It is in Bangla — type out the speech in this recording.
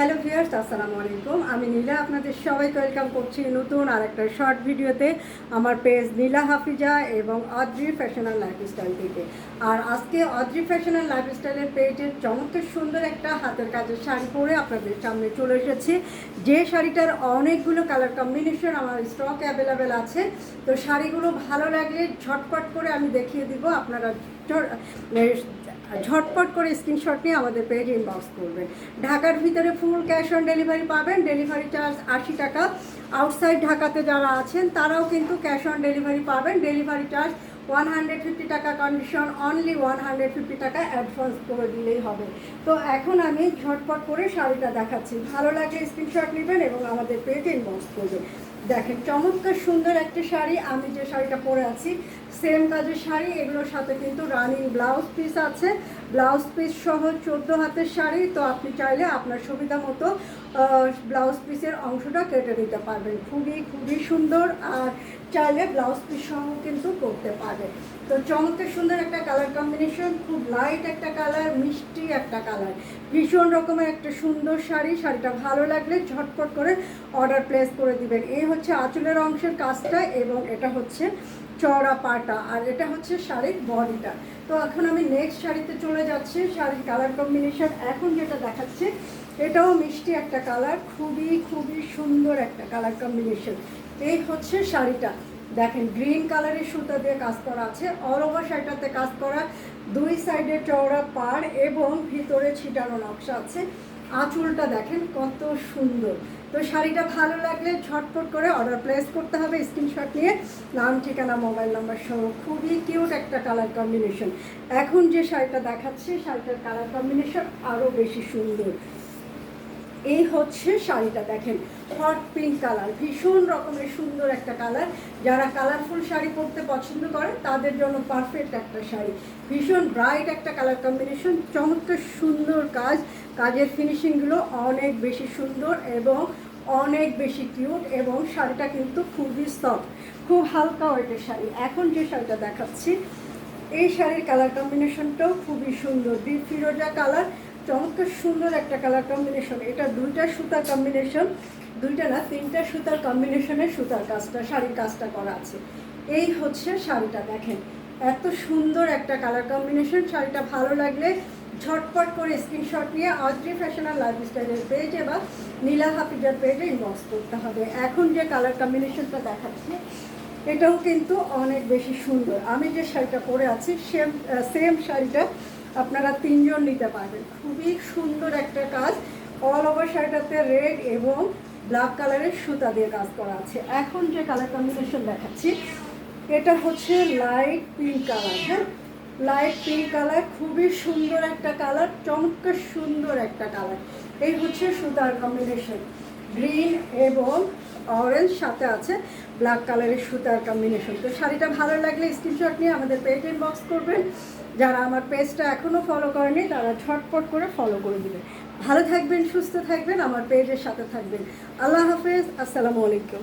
হ্যালো ভিউয়ার্স, আসসালামু আলাইকুম। আমি নীলা, আপনাদের সবাইকে ওয়েলকাম করছি নতুন আর একটা শর্ট ভিডিওতে আমার পেজ নীলা হাফিজা এবং অদ্রি ফ্যাশন অ্যান্ড লাইফস্টাইল থেকে। আর আজকে অদ্রি ফ্যাশন অ্যান্ড লাইফস্টাইলের পেজের চমৎকার সুন্দর একটা হাতের কাজের শাড়ি পরে আপনাদের সামনে চলে এসেছি। যে শাড়িটার অনেকগুলো কালার কম্বিনেশন আমার স্টক অ্যাভেলেবেল আছে। তো শাড়িগুলো ভালো লাগলে ঝটপট করে আমি দেখিয়ে দিব, আপনারা ঝটপট করে স্ক্রিনশট নিয়ে আমাদের পেজ ইনবক্স করবেন। ঢাকার ভিতরে ফুল ক্যাশ অন ডেলিভারি পাবেন, ডেলিভারি চার্জ 80 টাকা। আউটসাইড ঢাকাতে যারা আছেন তারাও কিন্তু ক্যাশ অন ডেলিভারি পাবেন, ডেলিভারি চার্জ 150 টাকা কন্ডিশন, অনলি 150 টাকা অ্যাডভান্স করে দিলেই হবে। তো এখন আমি ঝটপট করে শাড়িটা দেখাচ্ছি, ভালো লাগলে স্ক্রিনশট নেবেন এবং আমাদের পেজে ইনবক্স করবেন। দেখেন চমৎকার সুন্দর একটা শাড়ি, আমি যে শাড়িটা পরে আছি সেম কাজের শাড়ি, এগুলোর সাথে কিন্তু রানিং ব্লাউজ পিস আছে, ব্লাউজ পিস সহ 14 হাতের শাড়ি। তো আপনি চাইলে আপনার সুবিধা মতো ব্লাউজ পিসের অংশটা কেটে দিতে পারবেন, খুবই সুন্দর। আর চাইলে ব্লাউজ পিস সহ কিন্তু করতে পারবেন। তো চমৎকার সুন্দর একটা কালার কম্বিনেশন, খুব লাইট একটা কালার, মিষ্টি একটা কালার, ভীষণ রকমের একটা সুন্দর শাড়ি। শাড়িটা ভালো লাগলে ঝটপট করে অর্ডার প্লেস করে দিবেন। এই হচ্ছে আঁচলের অংশের কাজটা এবং এটা হচ্ছে চওড়া পাটা, আর এটা হচ্ছে শাড়ির বডিটা। তো এখন আমি নেক্সট শাড়িতে চলে যাচ্ছি। শাড়ির কালার কম্বিনেশন এখন যেটা দেখাচ্ছে এটাও মিষ্টি একটা কালার, খুবই সুন্দর একটা কালার কম্বিনেশন। এই হচ্ছে শাড়িটা, দেখেন গ্রিন কালারের সুতা দিয়ে কাজ করা আছে, অল ওভার শাড়িটাতে কাজ করা, দুই সাইডে চওড়া পাড় এবং ভিতরে ছিটানো নকশা আছে। আঁচলটা দেখেন কত সুন্দর। তো শাড়িটা ভালো লাগলে ঝটপট করে অর্ডার প্লেস করতে হবে, স্ক্রিনশট নিয়ে নাম, ঠিকানা, মোবাইল নাম্বার সহ। খুবই কিউট একটা কালার কম্বিনেশন। এখন যে শাড়িটা দেখাচ্ছি শাড়িটার কালার কম্বিনেশন আরও বেশি সুন্দর। এই হচ্ছে শাড়িটা, দেখেন হট পিঙ্ক কালার, ভীষণ রকমের সুন্দর একটা কালার। যারা কালারফুল শাড়ি পরতে পছন্দ করে তাদের জন্য পারফেক্ট একটা শাড়ি, ভীষণ ব্রাইট একটা কালার কম্বিনেশন, চমৎকার সুন্দর কাজ, কাজের ফিনিশিংগুলো অনেক বেশি সুন্দর এবং অনেক বেশি কিউট। এবং শাড়িটা কিন্তু খুবই সফট, খুব হালকা ওয়েটের শাড়ি। এখন যে শাড়িটা দেখাচ্ছি এই শাড়ির কালার কম্বিনেশনটাও খুবই সুন্দর, ডিপ ফিরোজা কালার, চমৎকার সুন্দর একটা কালার কম্বিনেশন। এটা দুইটা সুতার কম্বিনেশন, দুইটা না তিনটা সুতার কম্বিনেশনে সুতার কাজটা, শাড়ির কাজটা করা আছে। এই হচ্ছে শাড়িটা, দেখেন এত সুন্দর একটা কালার কম্বিনেশন। শাড়িটা ভালো লাগলে ঝটপট করে স্ক্রিনশট নিয়ে অদ্রি ফ্যাশন অ্যান্ড লাইফস্টাইলের পেজে বা নীলা হাফিজার পেজে ইনবক্স করতে হবে। এখন যে কালার কম্বিনেশনটা দেখাচ্ছি এটাও কিন্তু অনেক বেশি সুন্দর। আমি যে শাড়িটা পরে আছি সেম শাড়িটা আপনারা তিনজন নিতে পারবেন, খুবই সুন্দর একটা কাজ। অল ওভার শাড়িটাতে রেড এবং ব্ল্যাক কালারের সুতা দিয়ে কাজ করা আছে। এখন যে কালার কম্বিনেশন দেখাচ্ছি এটা হচ্ছে লাইট পিঙ্ক কালার। হ্যাঁ, লাইট পিঙ্ক কালার, খুবই সুন্দর একটা কালার, চমৎকার সুন্দর একটা কালার। এই হচ্ছে সুতার কম্বিনেশন, গ্রিন এবং অরেঞ্জ, সাথে আছে ব্ল্যাক কালারের সুতার কম্বিনেশন। তো শাড়িটা ভালো লাগলে স্ক্রিনশট নিয়ে আমাদের পেজ ইনবক্স করবেন। যারা আমার পেজটা এখনও ফলো করেনি তারা ঝটপট করে ফলো করে দেবেন। ভালো থাকবেন, সুস্থ থাকবেন, আমার পেজের সাথে থাকবেন। আল্লাহ হাফেজ, আসসালামু আলাইকুম।